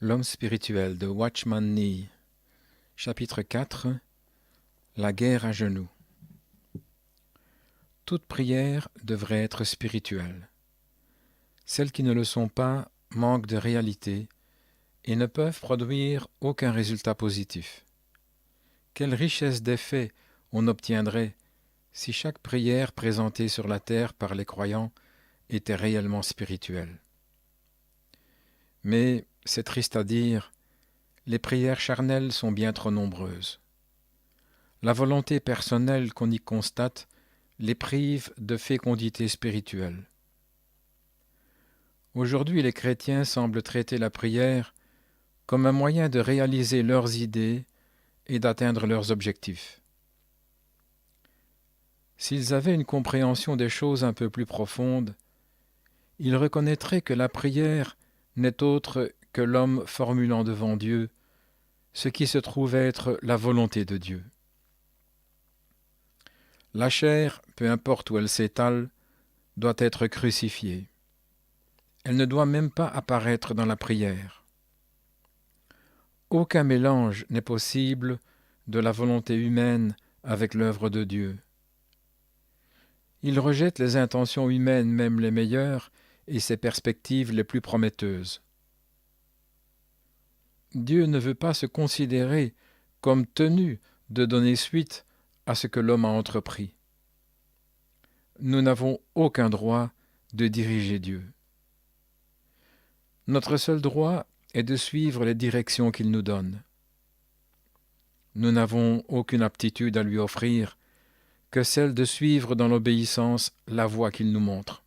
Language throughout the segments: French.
L'homme spirituel de Watchman Nee, chapitre 4. La guerre à genoux. Toute prière devrait être spirituelle. Celles qui ne le sont pas manquent de réalité et ne peuvent produire aucun résultat positif. Quelle richesse d'effets on obtiendrait si chaque prière présentée sur la terre par les croyants était réellement spirituelle. Mais, c'est triste à dire, les prières charnelles sont bien trop nombreuses. La volonté personnelle qu'on y constate les prive de fécondité spirituelle. Aujourd'hui, les chrétiens semblent traiter la prière comme un moyen de réaliser leurs idées et d'atteindre leurs objectifs. S'ils avaient une compréhension des choses un peu plus profonde, ils reconnaîtraient que la prière n'est autre que l'homme formulant devant Dieu ce qui se trouve être la volonté de Dieu. La chair, peu importe où elle s'étale, doit être crucifiée. Elle ne doit même pas apparaître dans la prière. Aucun mélange n'est possible de la volonté humaine avec l'œuvre de Dieu. Il rejette les intentions humaines, même les meilleures, et ses perspectives les plus prometteuses. Dieu ne veut pas se considérer comme tenu de donner suite à ce que l'homme a entrepris. Nous n'avons aucun droit de diriger Dieu. Notre seul droit est de suivre les directions qu'il nous donne. Nous n'avons aucune aptitude à lui offrir que celle de suivre dans l'obéissance la voie qu'il nous montre.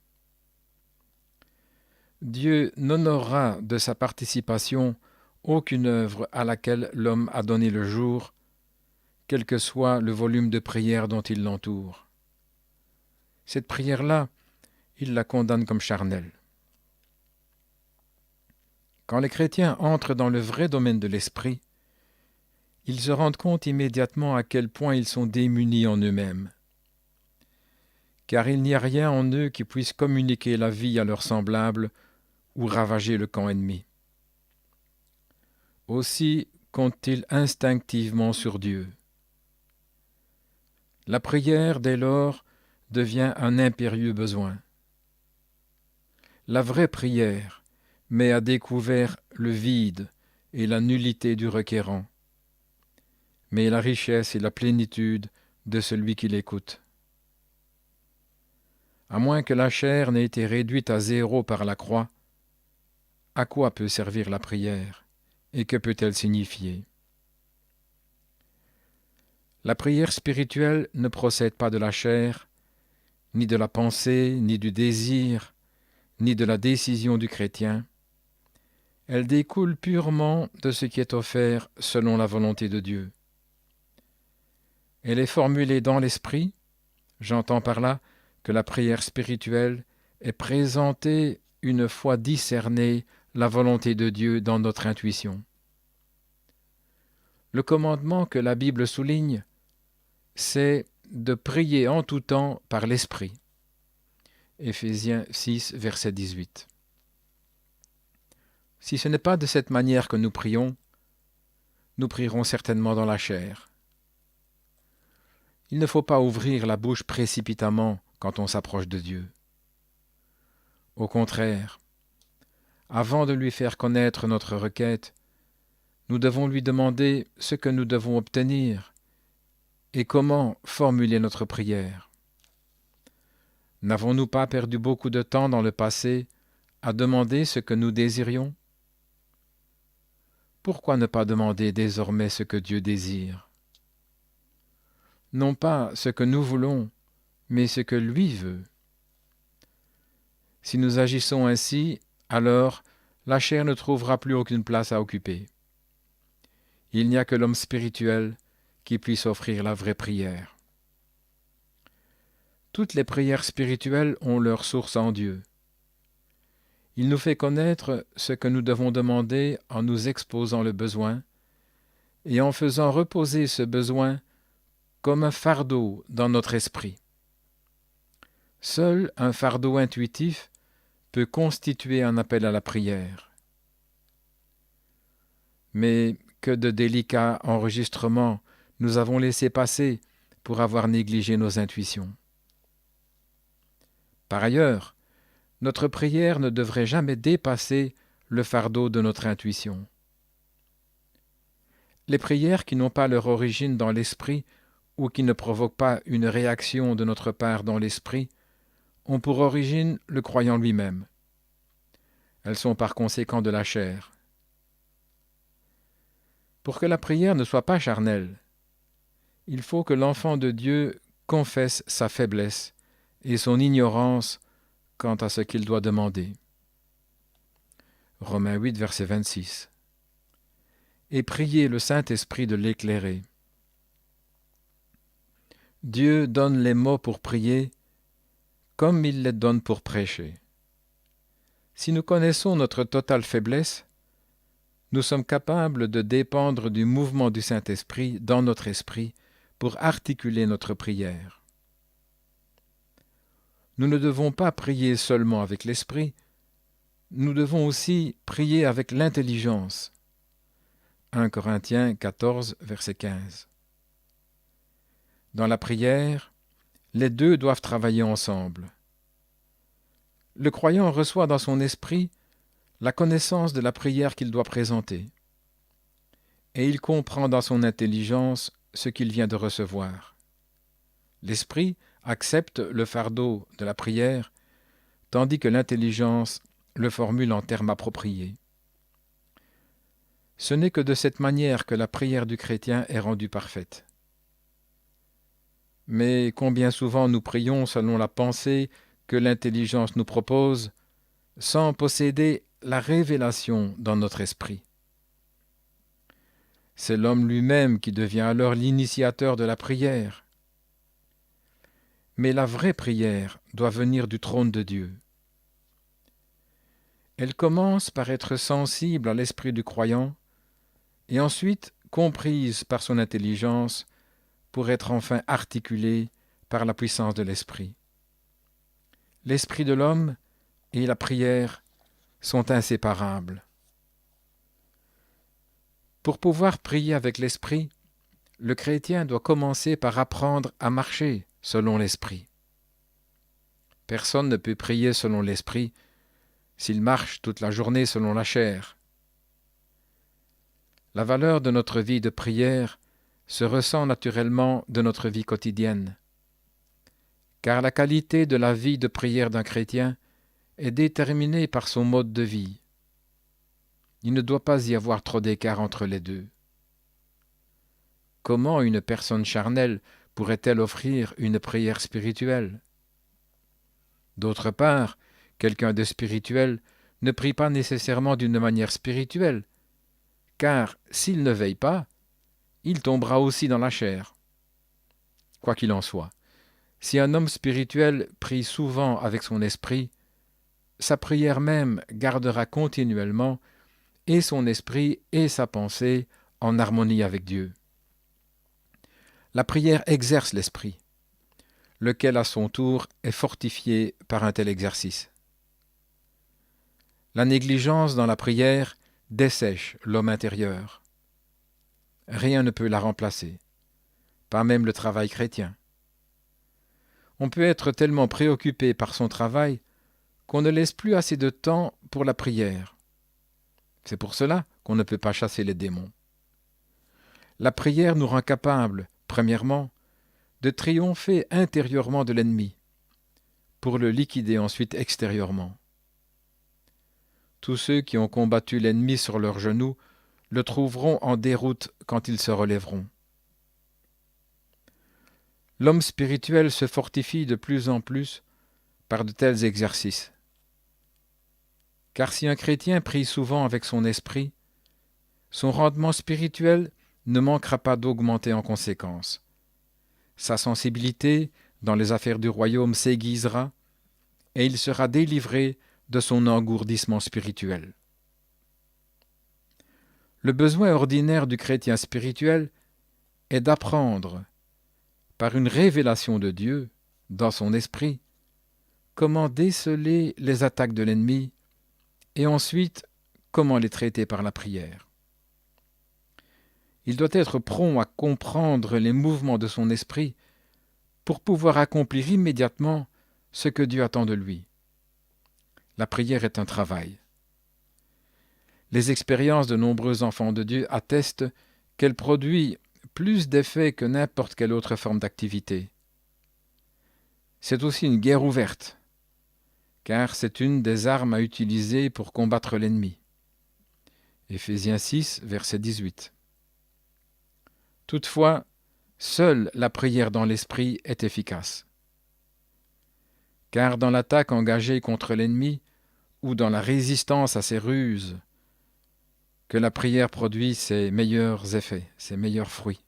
Dieu n'honorera de sa participation aucune œuvre à laquelle l'homme a donné le jour, quel que soit le volume de prière dont il l'entoure. Cette prière-là, il la condamne comme charnelle. Quand les chrétiens entrent dans le vrai domaine de l'esprit, ils se rendent compte immédiatement à quel point ils sont démunis en eux-mêmes. Car il n'y a rien en eux qui puisse communiquer la vie à leurs semblables ou ravager le camp ennemi. Aussi comptent-ils instinctivement sur Dieu. La prière, dès lors, devient un impérieux besoin. La vraie prière met à découvert le vide et la nullité du requérant, mais la richesse et la plénitude de celui qui l'écoute. À moins que la chair n'ait été réduite à zéro par la croix, à quoi peut servir la prière et que peut-elle signifier? La prière spirituelle ne procède pas de la chair, ni de la pensée, ni du désir, ni de la décision du chrétien. Elle découle purement de ce qui est offert selon la volonté de Dieu. Elle est formulée dans l'esprit, j'entends par là que la prière spirituelle est présentée une fois discernée la volonté de Dieu dans notre intuition. Le commandement que la Bible souligne, c'est de prier en tout temps par l'Esprit. Éphésiens 6, verset 18. Si ce n'est pas de cette manière que nous prierons certainement dans la chair. Il ne faut pas ouvrir la bouche précipitamment quand on s'approche de Dieu. Au contraire, avant de lui faire connaître notre requête, nous devons lui demander ce que nous devons obtenir et comment formuler notre prière. N'avons-nous pas perdu beaucoup de temps dans le passé à demander ce que nous désirions? Pourquoi ne pas demander désormais ce que Dieu désire? Non pas ce que nous voulons, mais ce que lui veut. Si nous agissons ainsi, alors la chair ne trouvera plus aucune place à occuper. Il n'y a que l'homme spirituel qui puisse offrir la vraie prière. Toutes les prières spirituelles ont leur source en Dieu. Il nous fait connaître ce que nous devons demander en nous exposant le besoin et en faisant reposer ce besoin comme un fardeau dans notre esprit. Seul un fardeau intuitif peut constituer un appel à la prière. Mais que de délicats enregistrements nous avons laissé passer pour avoir négligé nos intuitions. Par ailleurs, notre prière ne devrait jamais dépasser le fardeau de notre intuition. Les prières qui n'ont pas leur origine dans l'esprit ou qui ne provoquent pas une réaction de notre part dans l'esprit ont pour origine le croyant lui-même. Elles sont par conséquent de la chair. Pour que la prière ne soit pas charnelle, il faut que l'enfant de Dieu confesse sa faiblesse et son ignorance quant à ce qu'il doit demander. Romains 8, verset 26. Et prier le Saint-Esprit de l'éclairer. Dieu donne les mots pour prier comme il les donne pour prêcher. Si nous connaissons notre totale faiblesse, nous sommes capables de dépendre du mouvement du Saint-Esprit dans notre esprit pour articuler notre prière. Nous ne devons pas prier seulement avec l'esprit, nous devons aussi prier avec l'intelligence. 1 Corinthiens 14, verset 15. Dans la prière, les deux doivent travailler ensemble. Le croyant reçoit dans son esprit la connaissance de la prière qu'il doit présenter, et il comprend dans son intelligence ce qu'il vient de recevoir. L'esprit accepte le fardeau de la prière, tandis que l'intelligence le formule en termes appropriés. Ce n'est que de cette manière que la prière du chrétien est rendue parfaite. Mais combien souvent nous prions selon la pensée que l'intelligence nous propose, sans posséder la révélation dans notre esprit. C'est l'homme lui-même qui devient alors l'initiateur de la prière. Mais la vraie prière doit venir du trône de Dieu. Elle commence par être sensible à l'esprit du croyant et ensuite comprise par son intelligence pour être enfin articulée par la puissance de l'esprit. L'esprit de l'homme et la prière sont inséparables. Pour pouvoir prier avec l'esprit, le chrétien doit commencer par apprendre à marcher selon l'esprit. Personne ne peut prier selon l'esprit s'il marche toute la journée selon la chair. La valeur de notre vie de prière se ressent naturellement de notre vie quotidienne, car la qualité de la vie de prière d'un chrétien est déterminée par son mode de vie. Il ne doit pas y avoir trop d'écart entre les deux. Comment une personne charnelle pourrait-elle offrir une prière spirituelle? D'autre part, quelqu'un de spirituel ne prie pas nécessairement d'une manière spirituelle, car s'il ne veille pas, il tombera aussi dans la chair. Quoi qu'il en soit, si un homme spirituel prie souvent avec son esprit, sa prière même gardera continuellement et son esprit et sa pensée en harmonie avec Dieu. La prière exerce l'esprit, lequel à son tour est fortifié par un tel exercice. La négligence dans la prière dessèche l'homme intérieur. Rien ne peut la remplacer, pas même le travail chrétien. On peut être tellement préoccupé par son travail qu'on ne laisse plus assez de temps pour la prière. C'est pour cela qu'on ne peut pas chasser les démons. La prière nous rend capables, premièrement, de triompher intérieurement de l'ennemi, pour le liquider ensuite extérieurement. Tous ceux qui ont combattu l'ennemi sur leurs genoux le trouveront en déroute quand ils se relèveront. L'homme spirituel se fortifie de plus en plus par de tels exercices. Car si un chrétien prie souvent avec son esprit, son rendement spirituel ne manquera pas d'augmenter en conséquence. Sa sensibilité dans les affaires du royaume s'aiguisera et il sera délivré de son engourdissement spirituel. Le besoin ordinaire du chrétien spirituel est d'apprendre, par une révélation de Dieu, dans son esprit, comment déceler les attaques de l'ennemi et ensuite comment les traiter par la prière. Il doit être prompt à comprendre les mouvements de son esprit pour pouvoir accomplir immédiatement ce que Dieu attend de lui. La prière est un travail. Les expériences de nombreux enfants de Dieu attestent qu'elle produit plus d'effets que n'importe quelle autre forme d'activité. C'est aussi une guerre ouverte, car c'est une des armes à utiliser pour combattre l'ennemi. Éphésiens 6, verset 18. Toutefois, seule la prière dans l'esprit est efficace. Car dans l'attaque engagée contre l'ennemi ou dans la résistance à ses ruses, que la prière produit ses meilleurs effets, ses meilleurs fruits.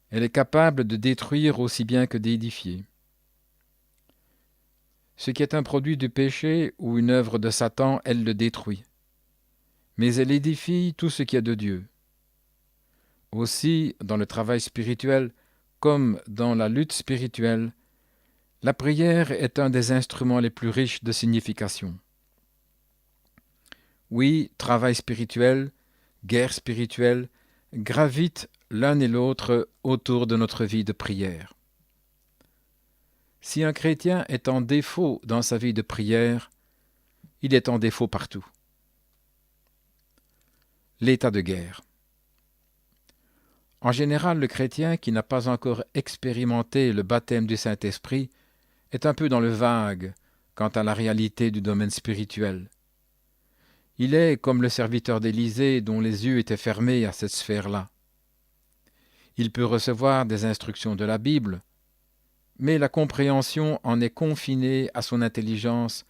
Elle est capable de détruire aussi bien que d'édifier. Ce qui est un produit du péché ou une œuvre de Satan, elle le détruit. Mais elle édifie tout ce qui est de Dieu. Aussi, dans le travail spirituel, comme dans la lutte spirituelle, la prière est un des instruments les plus riches de signification. Oui, travail spirituel, guerre spirituelle, gravitent l'un et l'autre autour de notre vie de prière. Si un chrétien est en défaut dans sa vie de prière, il est en défaut partout. L'état de guerre. En général, le chrétien qui n'a pas encore expérimenté le baptême du Saint-Esprit est un peu dans le vague quant à la réalité du domaine spirituel. Il est comme le serviteur d'Élisée dont les yeux étaient fermés à cette sphère-là. Il peut recevoir des instructions de la Bible, mais la compréhension en est confinée à son intelligence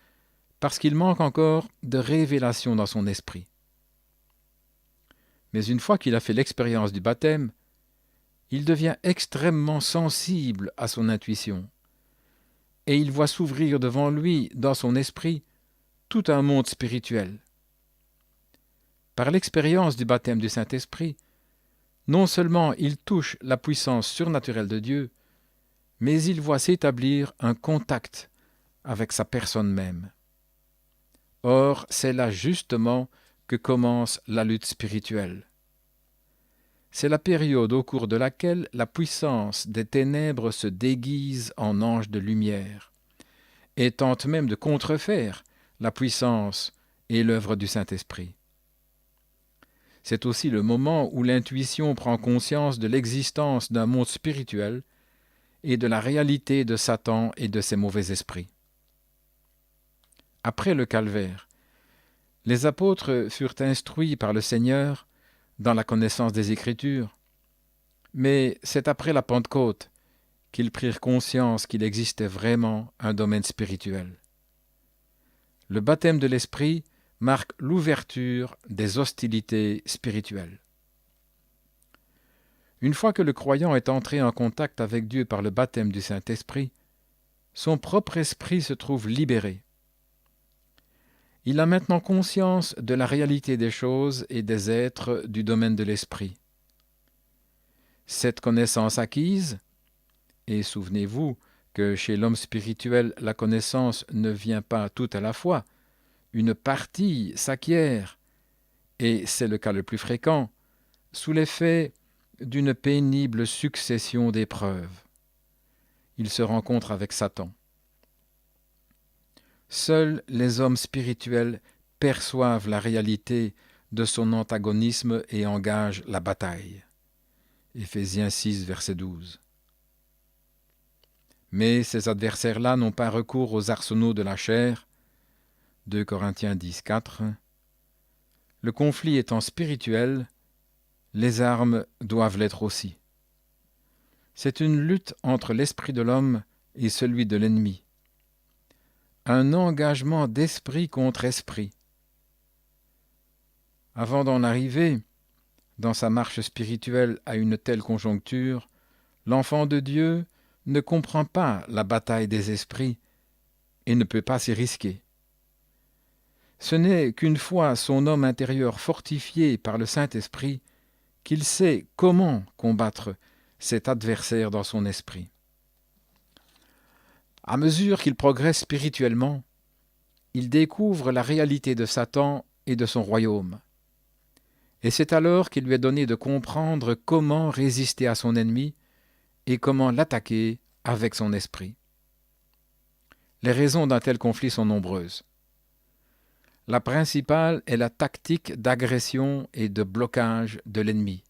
parce qu'il manque encore de révélation dans son esprit. Mais une fois qu'il a fait l'expérience du baptême, il devient extrêmement sensible à son intuition, et il voit s'ouvrir devant lui, dans son esprit, tout un monde spirituel. Par l'expérience du baptême du Saint-Esprit, non seulement il touche la puissance surnaturelle de Dieu, mais il voit s'établir un contact avec sa personne même. Or, c'est là justement que commence la lutte spirituelle. C'est la période au cours de laquelle la puissance des ténèbres se déguise en ange de lumière, et tente même de contrefaire la puissance et l'œuvre du Saint-Esprit. C'est aussi le moment où l'intuition prend conscience de l'existence d'un monde spirituel et de la réalité de Satan et de ses mauvais esprits. Après le calvaire, les apôtres furent instruits par le Seigneur dans la connaissance des Écritures, mais c'est après la Pentecôte qu'ils prirent conscience qu'il existait vraiment un domaine spirituel. Le baptême de l'Esprit marque l'ouverture des hostilités spirituelles. Une fois que le croyant est entré en contact avec Dieu par le baptême du Saint-Esprit, son propre esprit se trouve libéré. Il a maintenant conscience de la réalité des choses et des êtres du domaine de l'esprit. Cette connaissance acquise, et souvenez-vous que chez l'homme spirituel, la connaissance ne vient pas tout à la fois, une partie s'acquiert, et c'est le cas le plus fréquent, sous l'effet d'une pénible succession d'épreuves. Il se rencontre avec Satan. Seuls les hommes spirituels perçoivent la réalité de son antagonisme et engagent la bataille. Éphésiens 6, verset 12. Mais ces adversaires-là n'ont pas recours aux arsenaux de la chair. 2 Corinthiens 10, 4. Le conflit étant spirituel, les armes doivent l'être aussi. C'est une lutte entre l'esprit de l'homme et celui de l'ennemi. Un engagement d'esprit contre esprit. Avant d'en arriver, dans sa marche spirituelle à une telle conjoncture, l'enfant de Dieu ne comprend pas la bataille des esprits et ne peut pas s'y risquer. Ce n'est qu'une fois son homme intérieur fortifié par le Saint-Esprit qu'il sait comment combattre cet adversaire dans son esprit. À mesure qu'il progresse spirituellement, il découvre la réalité de Satan et de son royaume. Et c'est alors qu'il lui est donné de comprendre comment résister à son ennemi et comment l'attaquer avec son esprit. Les raisons d'un tel conflit sont nombreuses. La principale est la tactique d'agression et de blocage de l'ennemi.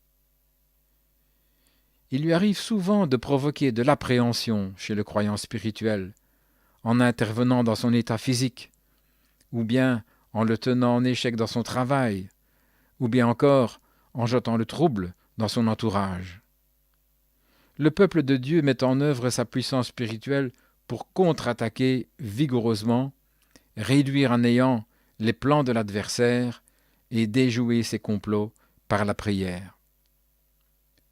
Il lui arrive souvent de provoquer de l'appréhension chez le croyant spirituel en intervenant dans son état physique, ou bien en le tenant en échec dans son travail, ou bien encore en jetant le trouble dans son entourage. Le peuple de Dieu met en œuvre sa puissance spirituelle pour contre-attaquer vigoureusement, réduire à néant les plans de l'adversaire et déjouer ses complots par la prière.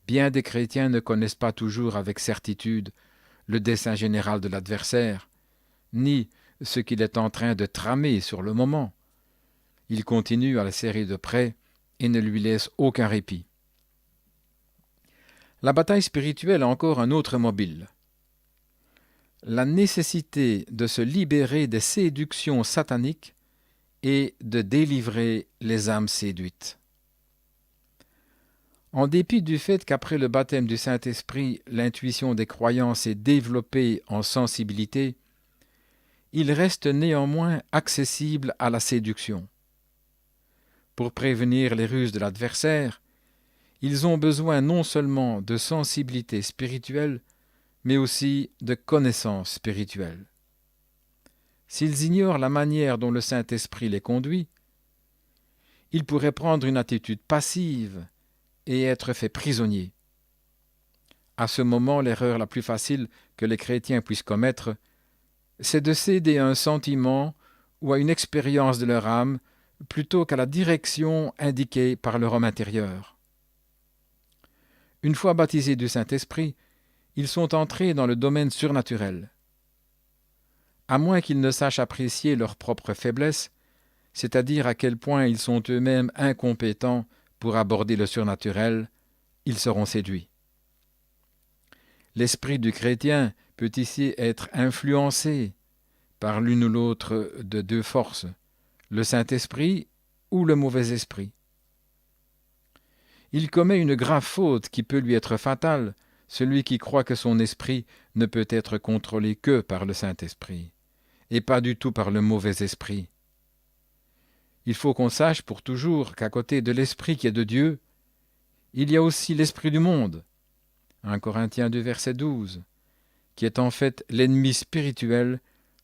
Bien des chrétiens ne connaissent pas toujours avec certitude le dessein général de l'adversaire, ni ce qu'il est en train de tramer sur le moment. Ils continuent à le serrer de près et ne lui laissent aucun répit. La bataille spirituelle a encore un autre mobile. La nécessité de se libérer des séductions sataniques et de délivrer les âmes séduites. En dépit du fait qu'après le baptême du Saint-Esprit, l'intuition des croyants s'est développée en sensibilité, ils restent néanmoins accessibles à la séduction. Pour prévenir les ruses de l'adversaire, ils ont besoin non seulement de sensibilité spirituelle, mais aussi de connaissance spirituelle. S'ils ignorent la manière dont le Saint-Esprit les conduit, ils pourraient prendre une attitude passive et être faits prisonniers. À ce moment, l'erreur la plus facile que les chrétiens puissent commettre, c'est de céder à un sentiment ou à une expérience de leur âme plutôt qu'à la direction indiquée par leur homme intérieur. Une fois baptisés du Saint-Esprit, ils sont entrés dans le domaine surnaturel. À moins qu'ils ne sachent apprécier leur propre faiblesse, c'est-à-dire à quel point ils sont eux-mêmes incompétents pour aborder le surnaturel, ils seront séduits. L'esprit du chrétien peut ici être influencé par l'une ou l'autre de deux forces, le Saint-Esprit ou le mauvais esprit. Il commet une grave faute qui peut lui être fatale, celui qui croit que son esprit ne peut être contrôlé que par le Saint-Esprit, et pas du tout par le mauvais esprit. Il faut qu'on sache pour toujours qu'à côté de l'esprit qui est de Dieu, il y a aussi l'esprit du monde, 1 Corinthiens 2, verset 12, qui est en fait l'ennemi spirituel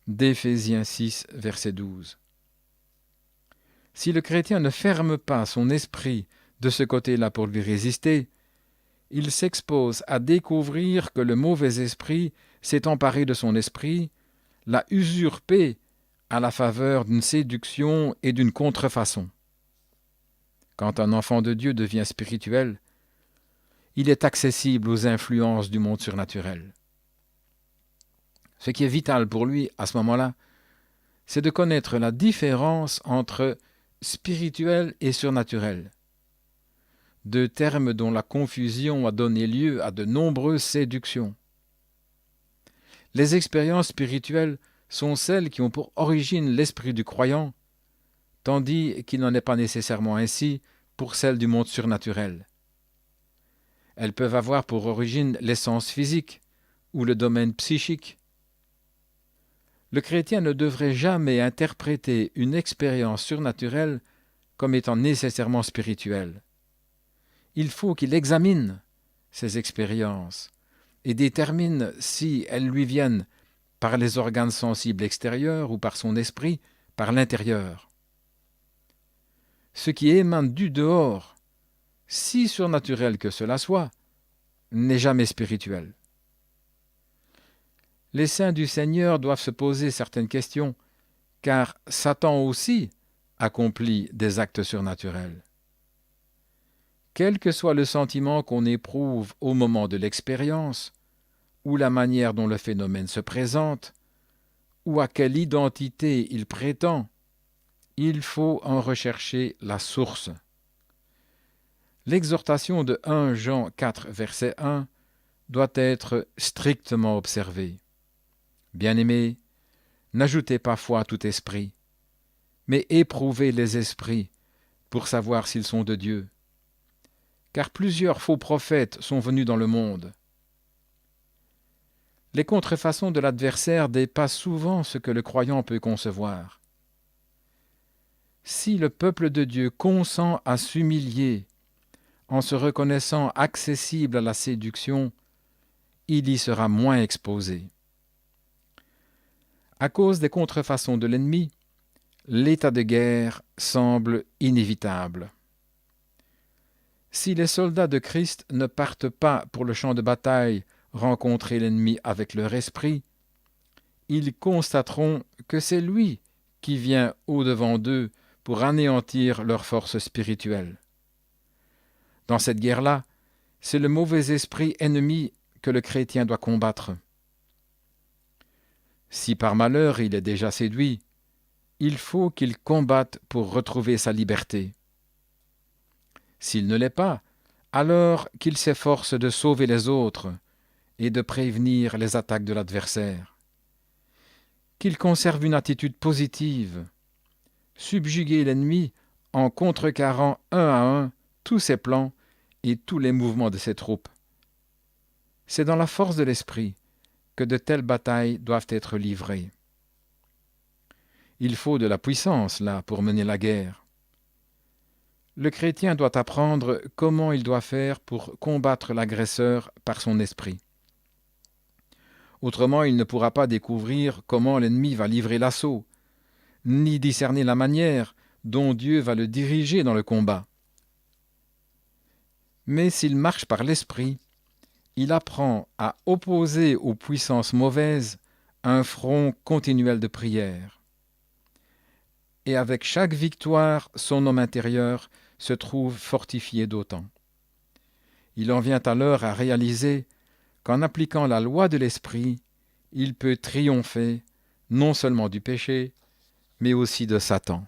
d'Éphésiens 6, verset 12. Si le chrétien ne ferme pas son esprit de ce côté-là pour lui résister, il s'expose à découvrir que le mauvais esprit s'est emparé de son esprit, l'a usurpé à la faveur d'une séduction et d'une contrefaçon. Quand un enfant de Dieu devient spirituel, il est accessible aux influences du monde surnaturel. Ce qui est vital pour lui à ce moment-là, c'est de connaître la différence entre spirituel et surnaturel, deux termes dont la confusion a donné lieu à de nombreuses séductions. Les expériences spirituelles sont celles qui ont pour origine l'esprit du croyant, tandis qu'il n'en est pas nécessairement ainsi pour celles du monde surnaturel. Elles peuvent avoir pour origine l'essence physique ou le domaine psychique. Le chrétien ne devrait jamais interpréter une expérience surnaturelle comme étant nécessairement spirituelle. Il faut qu'il examine ces expériences et détermine si elles lui viennent par les organes sensibles extérieurs ou par son esprit, par l'intérieur. Ce qui émane du dehors, si surnaturel que cela soit, n'est jamais spirituel. Les saints du Seigneur doivent se poser certaines questions, car Satan aussi accomplit des actes surnaturels. Quel que soit le sentiment qu'on éprouve au moment de l'expérience, ou la manière dont le phénomène se présente, ou à quelle identité il prétend, il faut en rechercher la source. L'exhortation de 1 Jean 4, verset 1 doit être strictement observée. Bien-aimés, n'ajoutez pas foi à tout esprit, mais éprouvez les esprits pour savoir s'ils sont de Dieu, car plusieurs faux prophètes sont venus dans le monde. Les contrefaçons de l'adversaire dépassent souvent ce que le croyant peut concevoir. Si le peuple de Dieu consent à s'humilier en se reconnaissant accessible à la séduction, il y sera moins exposé. À cause des contrefaçons de l'ennemi, l'état de guerre semble inévitable. Si les soldats de Christ ne partent pas pour le champ de bataille rencontrer l'ennemi avec leur esprit, ils constateront que c'est lui qui vient au-devant d'eux pour anéantir leur force spirituelle. Dans cette guerre-là, c'est le mauvais esprit ennemi que le chrétien doit combattre. Si par malheur il est déjà séduit, il faut qu'il combatte pour retrouver sa liberté. S'il ne l'est pas, alors qu'il s'efforce de sauver les autres et de prévenir les attaques de l'adversaire. Qu'il conserve une attitude positive, subjuguer l'ennemi en contrecarrant un à un tous ses plans et tous les mouvements de ses troupes. C'est dans la force de l'esprit que de telles batailles doivent être livrées. Il faut de la puissance, là, pour mener la guerre. Le chrétien doit apprendre comment il doit faire pour combattre l'agresseur par son esprit. Autrement, il ne pourra pas découvrir comment l'ennemi va livrer l'assaut, ni discerner la manière dont Dieu va le diriger dans le combat. Mais s'il marche par l'esprit, il apprend à opposer aux puissances mauvaises un front continuel de prière. Et avec chaque victoire, son homme intérieur se trouve fortifié d'autant. Il en vient alors à réaliser qu'en appliquant la loi de l'esprit, il peut triompher non seulement du péché, mais aussi de Satan.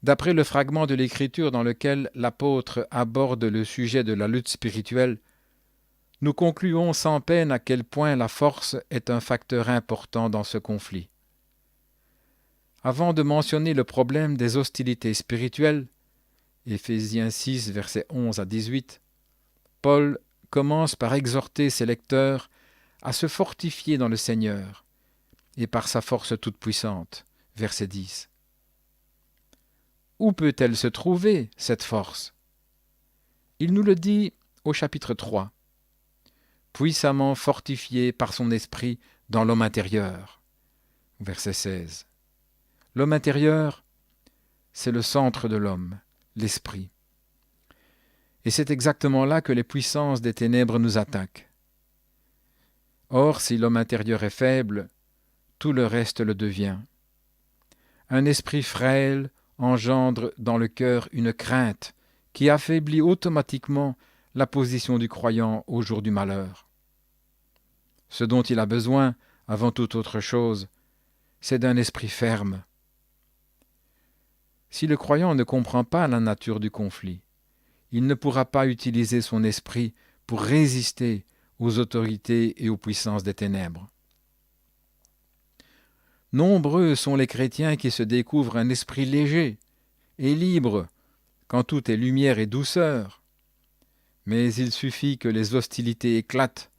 D'après le fragment de l'Écriture dans lequel l'apôtre aborde le sujet de la lutte spirituelle, nous concluons sans peine à quel point la force est un facteur important dans ce conflit. Avant de mentionner le problème des hostilités spirituelles, Éphésiens 6, versets 11 à 18, Paul commence par exhorter ses lecteurs à se fortifier dans le Seigneur et par sa force toute-puissante. Verset 10. Où peut-elle se trouver, cette force? Il nous le dit au chapitre 3. Puissamment fortifié par son esprit dans l'homme intérieur. Verset 16. L'homme intérieur, c'est le centre de l'homme, l'esprit. Et c'est exactement là que les puissances des ténèbres nous attaquent. Or, si l'homme intérieur est faible, tout le reste le devient. Un esprit frêle engendre dans le cœur une crainte qui affaiblit automatiquement la position du croyant au jour du malheur. Ce dont il a besoin, avant toute autre chose, c'est d'un esprit ferme. Si le croyant ne comprend pas la nature du conflit, il ne pourra pas utiliser son esprit pour résister aux autorités et aux puissances des ténèbres. Nombreux sont les chrétiens qui se découvrent un esprit léger et libre quand tout est lumière et douceur. Mais il suffit que les hostilités éclatent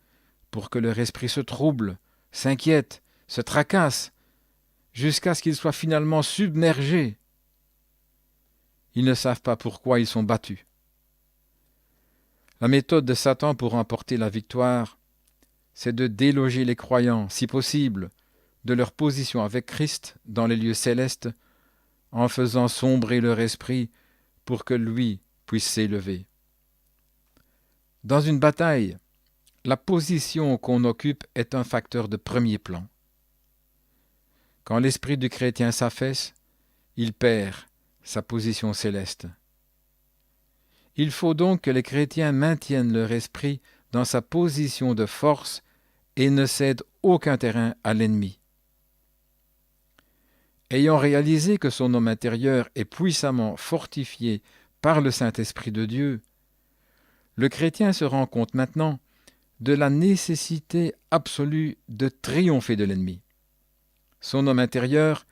pour que leur esprit se trouble, s'inquiète, se tracasse, jusqu'à ce qu'ils soient finalement submergés. Ils ne savent pas pourquoi ils sont battus. La méthode de Satan pour remporter la victoire, c'est de déloger les croyants, si possible, de leur position avec Christ dans les lieux célestes, en faisant sombrer leur esprit pour que lui puisse s'élever. Dans une bataille, la position qu'on occupe est un facteur de premier plan. Quand l'esprit du chrétien s'affaisse, il perd sa position céleste. Il faut donc que les chrétiens maintiennent leur esprit dans sa position de force et ne cèdent aucun terrain à l'ennemi. Ayant réalisé que son homme intérieur est puissamment fortifié par le Saint-Esprit de Dieu, le chrétien se rend compte maintenant de la nécessité absolue de triompher de l'ennemi. Son homme intérieur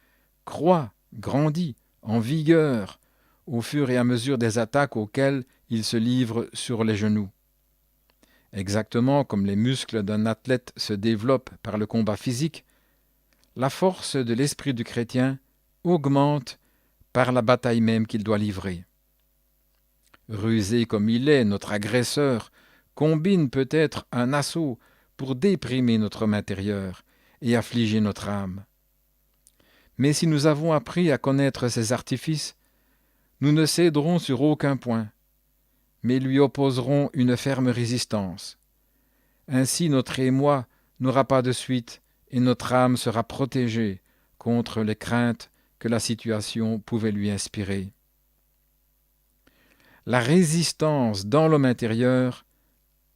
croît, grandit en vigueur au fur et à mesure des attaques auxquelles il se livre sur les genoux. Exactement comme les muscles d'un athlète se développent par le combat physique, la force de l'esprit du chrétien augmente par la bataille même qu'il doit livrer. Rusé comme il est, notre agresseur combine peut-être un assaut pour déprimer notre homme intérieur et affliger notre âme. Mais si nous avons appris à connaître ses artifices, nous ne céderons sur aucun point, mais lui opposerons une ferme résistance. Ainsi notre émoi n'aura pas de suite et notre âme sera protégée contre les craintes que la situation pouvait lui inspirer. La résistance dans l'homme intérieur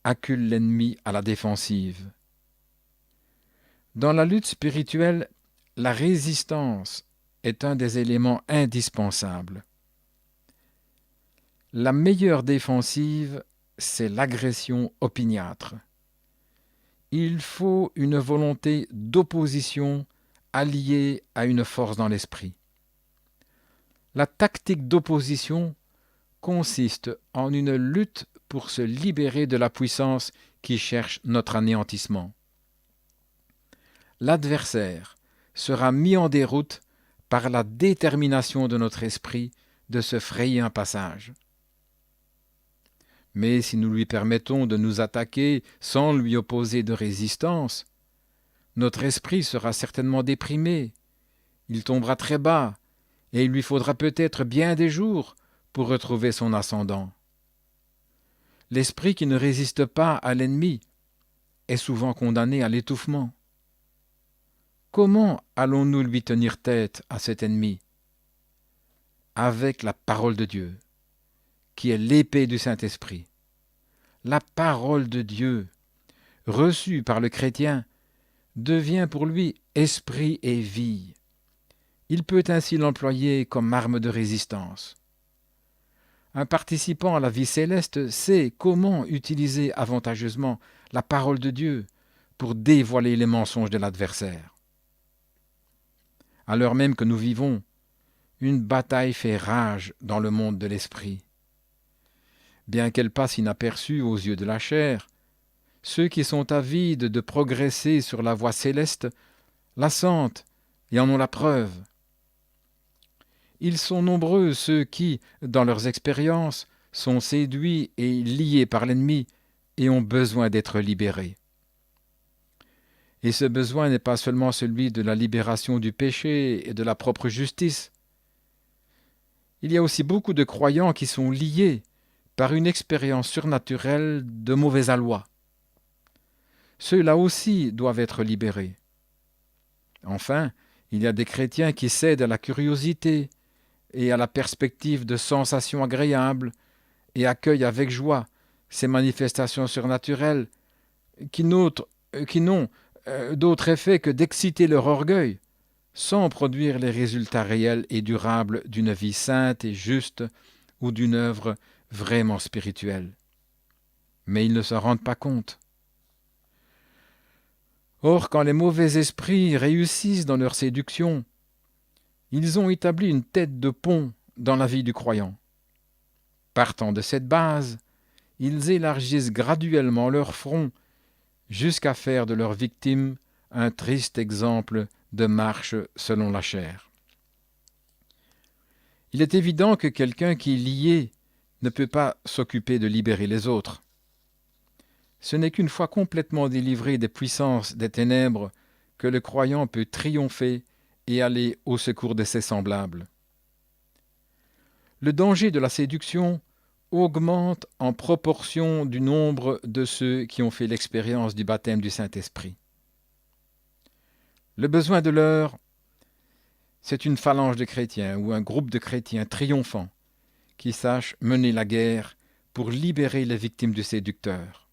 accule l'ennemi à la défensive. Dans la lutte spirituelle, la résistance est un des éléments indispensables. La meilleure défensive, c'est l'agression opiniâtre. Il faut une volonté d'opposition alliée à une force dans l'esprit. La tactique d'opposition consiste en une lutte pour se libérer de la puissance qui cherche notre anéantissement. L'adversaire sera mis en déroute par la détermination de notre esprit de se frayer un passage. Mais si nous lui permettons de nous attaquer sans lui opposer de résistance, notre esprit sera certainement déprimé, il tombera très bas, et il lui faudra peut-être bien des jours pour retrouver son ascendant. L'esprit qui ne résiste pas à l'ennemi est souvent condamné à l'étouffement. Comment allons-nous lui tenir tête à cet ennemi? Avec la parole de Dieu, qui est l'épée du Saint-Esprit. La parole de Dieu, reçue par le chrétien, devient pour lui esprit et vie. Il peut ainsi l'employer comme arme de résistance. Un participant à la vie céleste sait comment utiliser avantageusement la parole de Dieu pour dévoiler les mensonges de l'adversaire. À l'heure même que nous vivons, une bataille fait rage dans le monde de l'esprit. Bien qu'elle passe inaperçue aux yeux de la chair, ceux qui sont avides de progresser sur la voie céleste la sentent et en ont la preuve. Ils sont nombreux ceux qui, dans leurs expériences, sont séduits et liés par l'ennemi et ont besoin d'être libérés. Et ce besoin n'est pas seulement celui de la libération du péché et de la propre justice. Il y a aussi beaucoup de croyants qui sont liés par une expérience surnaturelle de mauvais aloi. Ceux-là aussi doivent être libérés. Enfin, il y a des chrétiens qui cèdent à la curiosité et à la perspective de sensations agréables et accueillent avec joie ces manifestations surnaturelles qui n'ont d'autre effet que d'exciter leur orgueil, sans produire les résultats réels et durables d'une vie sainte et juste ou d'une œuvre vraiment spirituelle. Mais ils ne s'en rendent pas compte. Or, quand les mauvais esprits réussissent dans leur séduction, ils ont établi une tête de pont dans la vie du croyant. Partant de cette base, ils élargissent graduellement leur front jusqu'à faire de leur victime un triste exemple de marche selon la chair. Il est évident que quelqu'un qui est lié ne peut pas s'occuper de libérer les autres. Ce n'est qu'une fois complètement délivré des puissances des ténèbres que le croyant peut triompher et aller au secours de ses semblables. Le danger de la séduction augmente en proportion du nombre de ceux qui ont fait l'expérience du baptême du Saint-Esprit. Le besoin de l'heure, c'est une phalange de chrétiens ou un groupe de chrétiens triomphants qui sachent mener la guerre pour libérer les victimes du séducteur.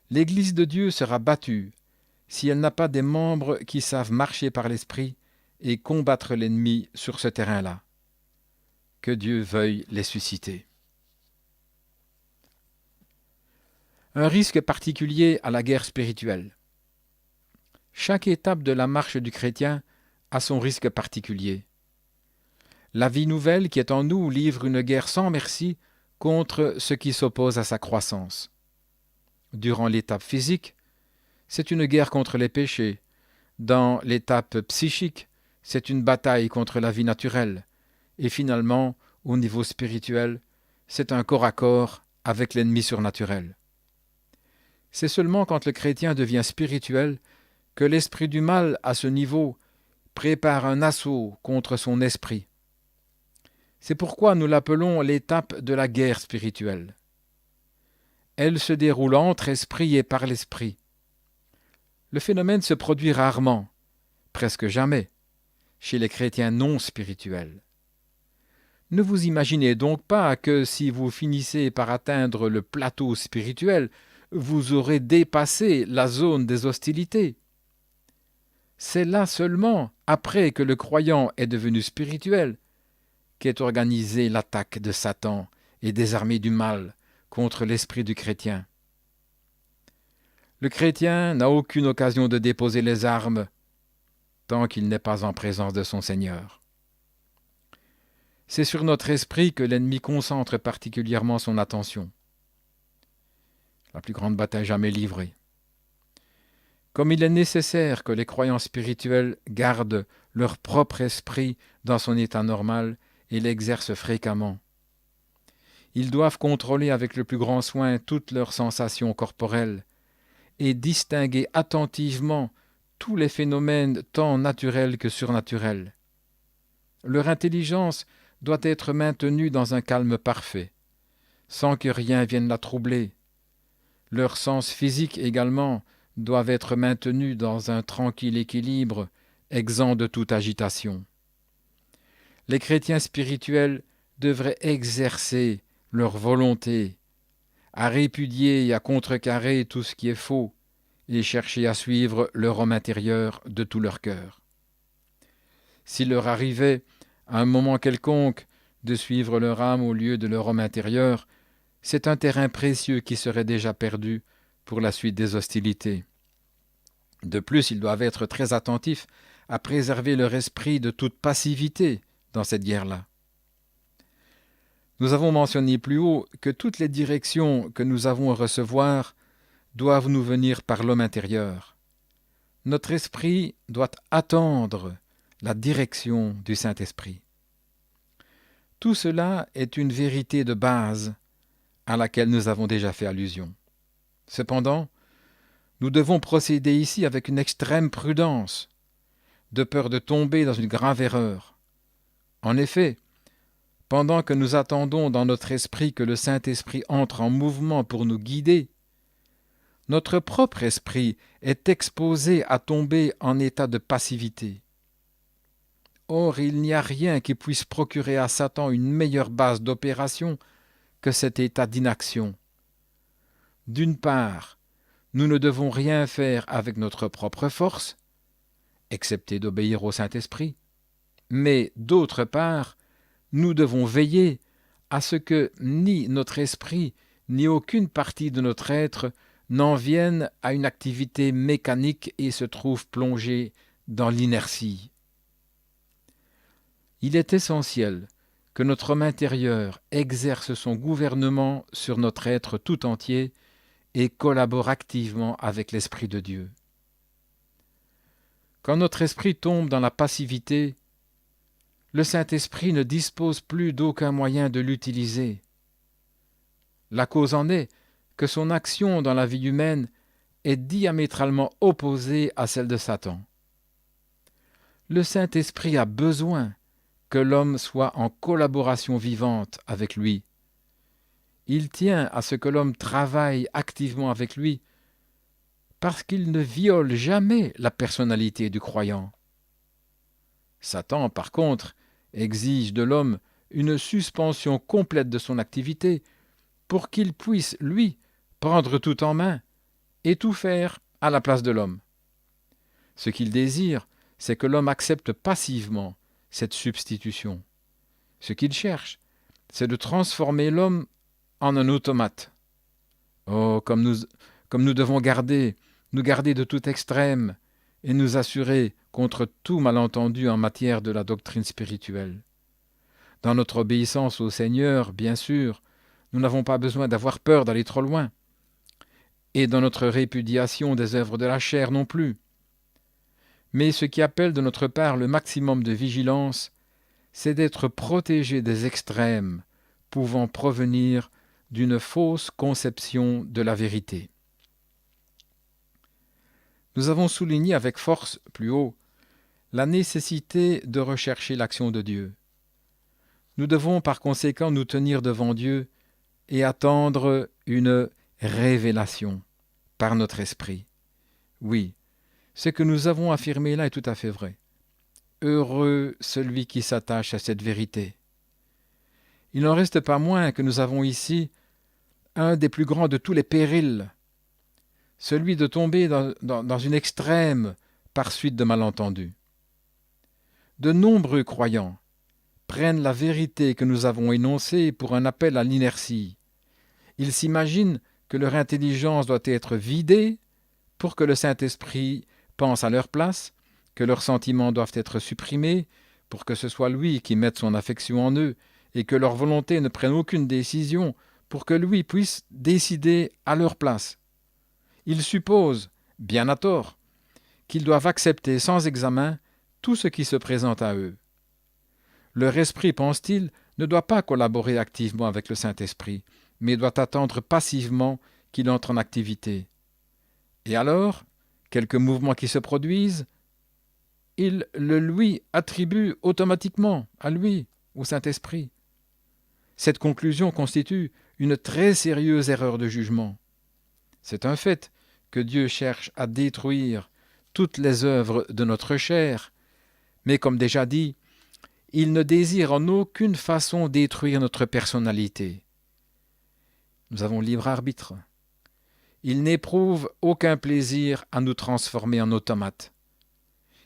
L'Église de Dieu sera battue si elle n'a pas des membres qui savent marcher par l'Esprit et combattre l'ennemi sur ce terrain-là. Que Dieu veuille les susciter. Un risque particulier à la guerre spirituelle. Chaque étape de la marche du chrétien a son risque particulier. La vie nouvelle qui est en nous livre une guerre sans merci contre ce qui s'oppose à sa croissance. Durant l'étape physique, c'est une guerre contre les péchés. Dans l'étape psychique, c'est une bataille contre la vie naturelle. Et finalement, au niveau spirituel, c'est un corps à corps avec l'ennemi surnaturel. C'est seulement quand le chrétien devient spirituel que l'esprit du mal, à ce niveau, prépare un assaut contre son esprit. C'est pourquoi nous l'appelons l'étape de la guerre spirituelle. Elle se déroule entre esprit et par l'esprit. Le phénomène se produit rarement, presque jamais, chez les chrétiens non spirituels. Ne vous imaginez donc pas que si vous finissez par atteindre le plateau spirituel, vous aurez dépassé la zone des hostilités. C'est là seulement, après que le croyant est devenu spirituel, qu'est organisée l'attaque de Satan et des armées du mal contre l'esprit du chrétien. Le chrétien n'a aucune occasion de déposer les armes tant qu'il n'est pas en présence de son Seigneur. C'est sur notre esprit que l'ennemi concentre particulièrement son attention. La plus grande bataille jamais livrée. Comme il est nécessaire que les croyants spirituels gardent leur propre esprit dans son état normal et l'exercent fréquemment. Ils doivent contrôler avec le plus grand soin toutes leurs sensations corporelles et distinguer attentivement tous les phénomènes tant naturels que surnaturels. Leur intelligence doit être maintenue dans un calme parfait, sans que rien vienne la troubler. Leurs sens physiques également doivent être maintenus dans un tranquille équilibre, exempt de toute agitation. Les chrétiens spirituels devraient exercer leur volonté à répudier et à contrecarrer tout ce qui est faux et chercher à suivre leur homme intérieur de tout leur cœur. S'il leur arrivait, à un moment quelconque, de suivre leur âme au lieu de leur homme intérieur, c'est un terrain précieux qui serait déjà perdu pour la suite des hostilités. De plus, ils doivent être très attentifs à préserver leur esprit de toute passivité dans cette guerre-là. Nous avons mentionné plus haut que toutes les directions que nous avons à recevoir doivent nous venir par l'homme intérieur. Notre esprit doit attendre la direction du Saint-Esprit. Tout cela est une vérité de base à laquelle nous avons déjà fait allusion. Cependant, nous devons procéder ici avec une extrême prudence, de peur de tomber dans une grave erreur. En effet, pendant que nous attendons dans notre esprit que le Saint-Esprit entre en mouvement pour nous guider, notre propre esprit est exposé à tomber en état de passivité. Or, il n'y a rien qui puisse procurer à Satan une meilleure base d'opération que cet état d'inaction. D'une part, nous ne devons rien faire avec notre propre force, excepté d'obéir au Saint-Esprit, mais d'autre part, nous devons veiller à ce que ni notre esprit, ni aucune partie de notre être n'en vienne à une activité mécanique et se trouve plongé dans l'inertie. Il est essentiel que notre homme intérieur exerce son gouvernement sur notre être tout entier et collabore activement avec l'Esprit de Dieu. Quand notre esprit tombe dans la passivité, le Saint-Esprit ne dispose plus d'aucun moyen de l'utiliser. La cause en est que son action dans la vie humaine est diamétralement opposée à celle de Satan. Le Saint-Esprit a besoin que l'homme soit en collaboration vivante avec lui. Il tient à ce que l'homme travaille activement avec lui parce qu'il ne viole jamais la personnalité du croyant. Satan, par contre, exige de l'homme une suspension complète de son activité pour qu'il puisse, lui, prendre tout en main et tout faire à la place de l'homme. Ce qu'il désire, c'est que l'homme accepte passivement cette substitution. Ce qu'il cherche, c'est de transformer l'homme en un automate. Oh, comme nous devons nous garder de tout extrême et nous assurer contre tout malentendu en matière de la doctrine spirituelle. Dans notre obéissance au Seigneur, bien sûr, nous n'avons pas besoin d'avoir peur d'aller trop loin. Et dans notre répudiation des œuvres de la chair non plus. Mais ce qui appelle de notre part le maximum de vigilance, c'est d'être protégé des extrêmes pouvant provenir d'une fausse conception de la vérité. Nous avons souligné avec force plus haut la nécessité de rechercher l'action de Dieu. Nous devons par conséquent nous tenir devant Dieu et attendre une révélation par notre esprit. Oui, ce que nous avons affirmé là est tout à fait vrai. Heureux celui qui s'attache à cette vérité. Il n'en reste pas moins que nous avons ici un des plus grands de tous les périls, celui de tomber dans une extrême par suite de malentendus. De nombreux croyants prennent la vérité que nous avons énoncée pour un appel à l'inertie. Ils s'imaginent que leur intelligence doit être vidée pour que le Saint-Esprit pense à leur place, que leurs sentiments doivent être supprimés pour que ce soit lui qui mette son affection en eux, et que leur volonté ne prenne aucune décision pour que lui puisse décider à leur place. Ils supposent, bien à tort, qu'ils doivent accepter sans examen tout ce qui se présente à eux. Leur esprit, pense-t-il, ne doit pas collaborer activement avec le Saint-Esprit, mais doit attendre passivement qu'il entre en activité. Et alors, quelques mouvements qui se produisent, il le lui attribue automatiquement, à lui, au Saint-Esprit. Cette conclusion constitue une très sérieuse erreur de jugement. C'est un fait que Dieu cherche à détruire toutes les œuvres de notre chair, mais comme déjà dit, il ne désire en aucune façon détruire notre personnalité. Nous avons libre arbitre. Il n'éprouve aucun plaisir à nous transformer en automates.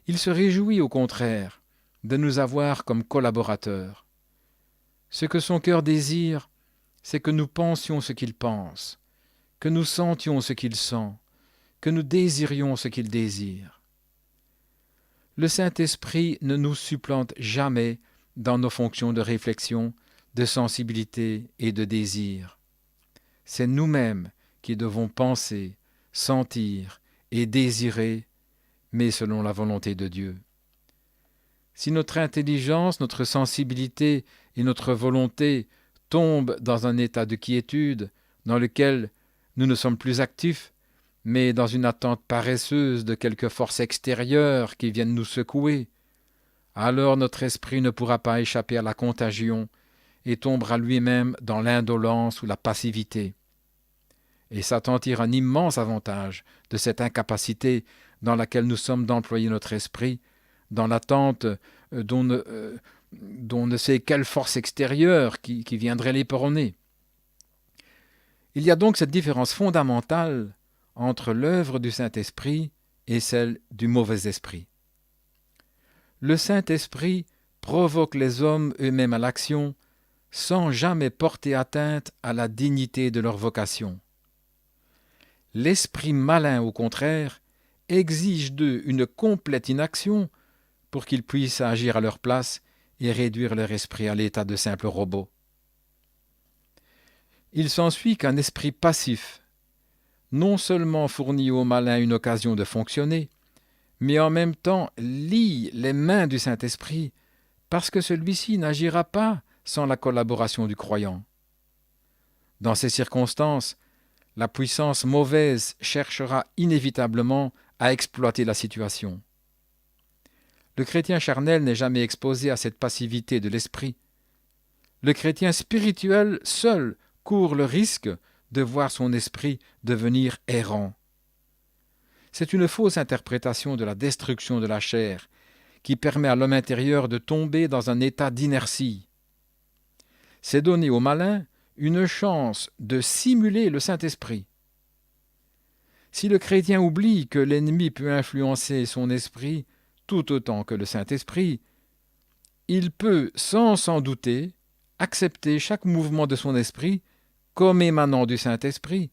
Il se réjouit au contraire de nous avoir comme collaborateurs. Ce que son cœur désire, c'est que nous pensions ce qu'il pense, que nous sentions ce qu'il sent, que nous désirions ce qu'il désire. Le Saint-Esprit ne nous supplante jamais dans nos fonctions de réflexion, de sensibilité et de désir. C'est nous-mêmes qui devons penser, sentir et désirer, mais selon la volonté de Dieu. Si notre intelligence, notre sensibilité et notre volonté tombent dans un état de quiétude dans lequel nous ne sommes plus actifs, mais dans une attente paresseuse de quelque force extérieure qui vienne nous secouer, alors notre esprit ne pourra pas échapper à la contagion et tombera lui-même dans l'indolence ou la passivité. Et Satan tire un immense avantage de cette incapacité dans laquelle nous sommes d'employer notre esprit, dans l'attente dont ne sait quelle force extérieure qui viendrait l'éperonner. Il y a donc cette différence fondamentale entre l'œuvre du Saint-Esprit et celle du mauvais esprit. Le Saint-Esprit provoque les hommes eux-mêmes à l'action sans jamais porter atteinte à la dignité de leur vocation. L'esprit malin, au contraire, exige d'eux une complète inaction pour qu'ils puissent agir à leur place et réduire leur esprit à l'état de simple robot. Il s'ensuit qu'un esprit passif non seulement fournit au malin une occasion de fonctionner, mais en même temps lie les mains du Saint-Esprit parce que celui-ci n'agira pas sans la collaboration du croyant. Dans ces circonstances, la puissance mauvaise cherchera inévitablement à exploiter la situation. Le chrétien charnel n'est jamais exposé à cette passivité de l'esprit. Le chrétien spirituel seul court le risque de voir son esprit devenir errant. C'est une fausse interprétation de la destruction de la chair qui permet à l'homme intérieur de tomber dans un état d'inertie. C'est donner au malin une chance de simuler le Saint-Esprit. Si le chrétien oublie que l'ennemi peut influencer son esprit tout autant que le Saint-Esprit, il peut, sans s'en douter, accepter chaque mouvement de son esprit comme émanant du Saint-Esprit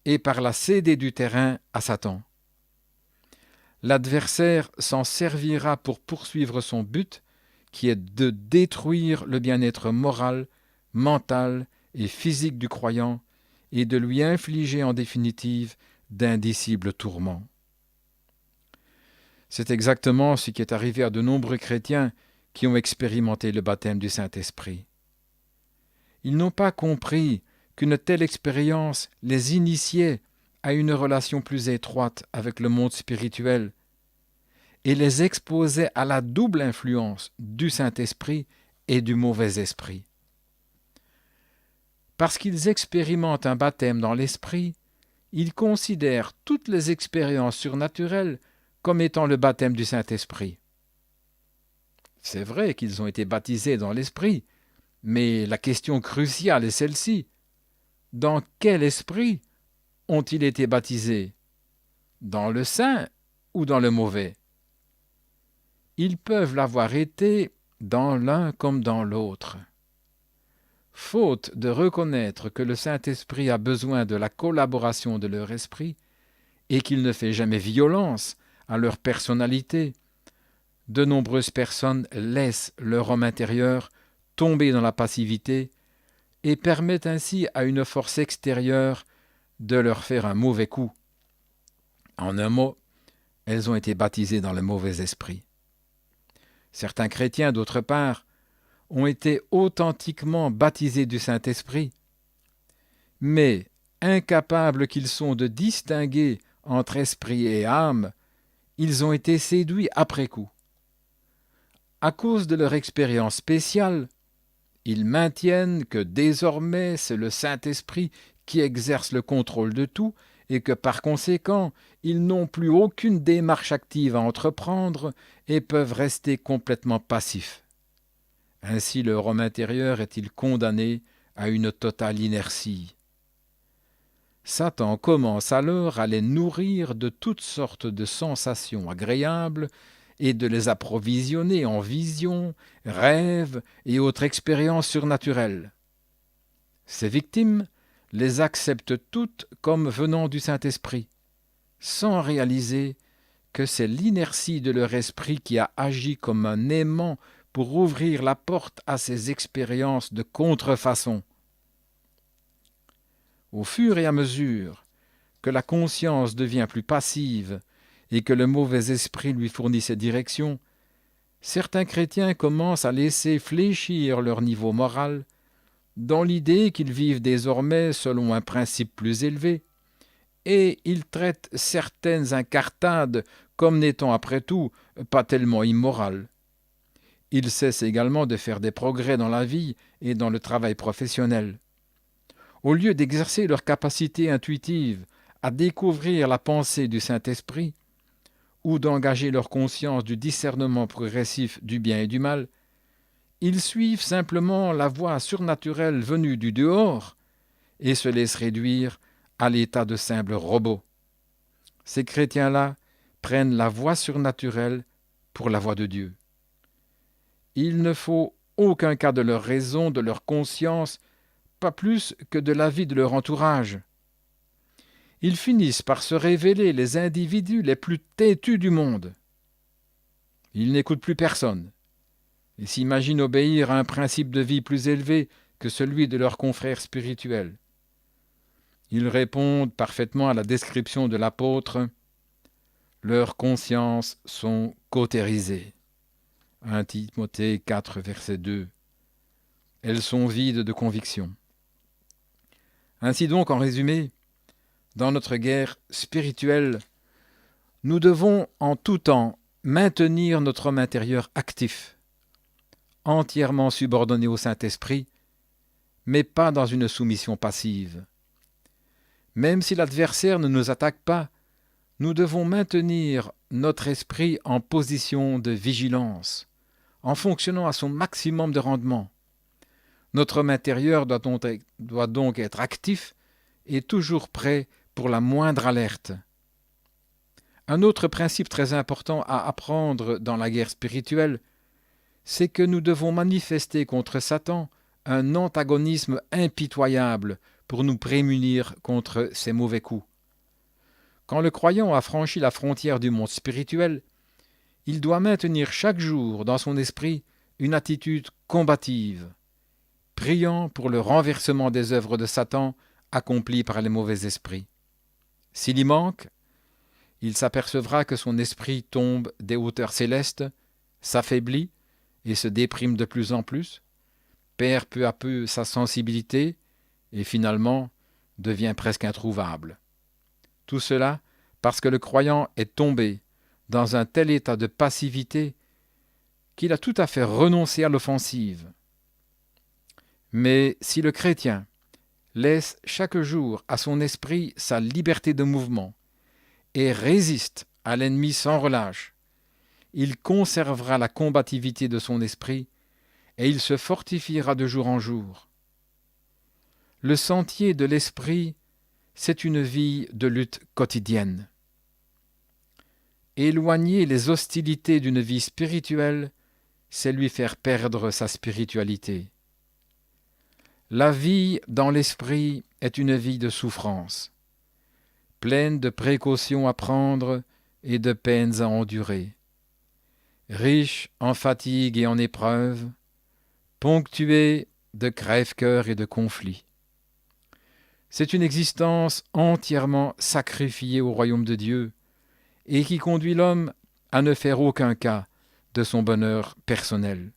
et par là céder du terrain à Satan. L'adversaire s'en servira pour poursuivre son but, qui est de détruire le bien-être moral, mental et physique du croyant et de lui infliger en définitive d'indicibles tourments. C'est exactement ce qui est arrivé à de nombreux chrétiens qui ont expérimenté le baptême du Saint-Esprit. Ils n'ont pas compris qu'une telle expérience les initiait à une relation plus étroite avec le monde spirituel et les exposait à la double influence du Saint-Esprit et du mauvais esprit. Parce qu'ils expérimentent un baptême dans l'esprit, ils considèrent toutes les expériences surnaturelles comme étant le baptême du Saint-Esprit. C'est vrai qu'ils ont été baptisés dans l'esprit, mais la question cruciale est celle-ci. Dans quel esprit ont-ils été baptisés? Dans le saint ou dans le mauvais? Ils peuvent l'avoir été dans l'un comme dans l'autre. Faute de reconnaître que le Saint-Esprit a besoin de la collaboration de leur esprit et qu'il ne fait jamais violence à leur personnalité, de nombreuses personnes laissent leur homme intérieur tomber dans la passivité et permettent ainsi à une force extérieure de leur faire un mauvais coup. En un mot, elles ont été baptisées dans le mauvais esprit. Certains chrétiens, d'autre part, ont été authentiquement baptisés du Saint-Esprit, mais incapables qu'ils sont de distinguer entre esprit et âme, ils ont été séduits après coup. À cause de leur expérience spéciale, ils maintiennent que désormais c'est le Saint-Esprit qui exerce le contrôle de tout et que par conséquent, ils n'ont plus aucune démarche active à entreprendre et peuvent rester complètement passifs. Ainsi leur homme intérieur est-il condamné à une totale inertie. Satan commence alors à les nourrir de toutes sortes de sensations agréables et de les approvisionner en visions, rêves et autres expériences surnaturelles. Ces victimes les acceptent toutes comme venant du Saint-Esprit, sans réaliser que c'est l'inertie de leur esprit qui a agi comme un aimant pour ouvrir la porte à ces expériences de contrefaçon. Au fur et à mesure que la conscience devient plus passive et que le mauvais esprit lui fournit ses directions, certains chrétiens commencent à laisser fléchir leur niveau moral dans l'idée qu'ils vivent désormais selon un principe plus élevé, et ils traitent certaines incartades comme n'étant après tout pas tellement immorales. Ils cessent également de faire des progrès dans la vie et dans le travail professionnel. Au lieu d'exercer leur capacité intuitive à découvrir la pensée du Saint-Esprit, ou d'engager leur conscience du discernement progressif du bien et du mal, ils suivent simplement la voie surnaturelle venue du dehors et se laissent réduire à l'état de simples robots. Ces chrétiens-là prennent la voie surnaturelle pour la voie de Dieu. Il ne faut aucun cas de leur raison, de leur conscience, pas plus que de l'avis de leur entourage. Ils finissent par se révéler les individus les plus têtus du monde. Ils n'écoutent plus personne et s'imaginent obéir à un principe de vie plus élevé que celui de leurs confrères spirituels. Ils répondent parfaitement à la description de l'apôtre. Leurs consciences sont cautérisées. 1 Timothée 4, verset 2. Elles sont vides de conviction. Ainsi donc, en résumé, dans notre guerre spirituelle, nous devons en tout temps maintenir notre homme intérieur actif, entièrement subordonné au Saint-Esprit, mais pas dans une soumission passive. Même si l'adversaire ne nous attaque pas, nous devons maintenir notre esprit en position de vigilance, en fonctionnant à son maximum de rendement. Notre homme intérieur doit donc être actif et toujours prêt pour la moindre alerte. Un autre principe très important à apprendre dans la guerre spirituelle, c'est que nous devons manifester contre Satan un antagonisme impitoyable pour nous prémunir contre ses mauvais coups. Quand le croyant a franchi la frontière du monde spirituel, il doit maintenir chaque jour dans son esprit une attitude combative, priant pour le renversement des œuvres de Satan accomplies par les mauvais esprits. S'il y manque, il s'apercevra que son esprit tombe des hauteurs célestes, s'affaiblit et se déprime de plus en plus, perd peu à peu sa sensibilité et finalement devient presque introuvable. Tout cela parce que le croyant est tombé dans un tel état de passivité qu'il a tout à fait renoncé à l'offensive. Mais si le chrétien laisse chaque jour à son esprit sa liberté de mouvement et résiste à l'ennemi sans relâche, il conservera la combativité de son esprit et il se fortifiera de jour en jour. Le sentier de l'esprit, c'est une vie de lutte quotidienne. Éloigner les hostilités d'une vie spirituelle, c'est lui faire perdre sa spiritualité. La vie dans l'esprit est une vie de souffrance, pleine de précautions à prendre et de peines à endurer, riche en fatigue et en épreuves, ponctuée de crève-cœur et de conflits. C'est une existence entièrement sacrifiée au royaume de Dieu et qui conduit l'homme à ne faire aucun cas de son bonheur personnel.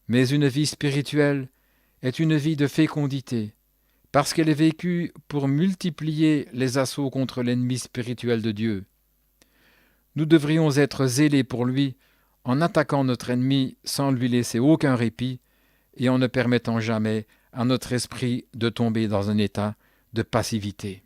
Mais une vie spirituelle est une vie de fécondité, parce qu'elle est vécue pour multiplier les assauts contre l'ennemi spirituel de Dieu. Nous devrions être zélés pour lui en attaquant notre ennemi sans lui laisser aucun répit et en ne permettant jamais à notre esprit de tomber dans un état de passivité.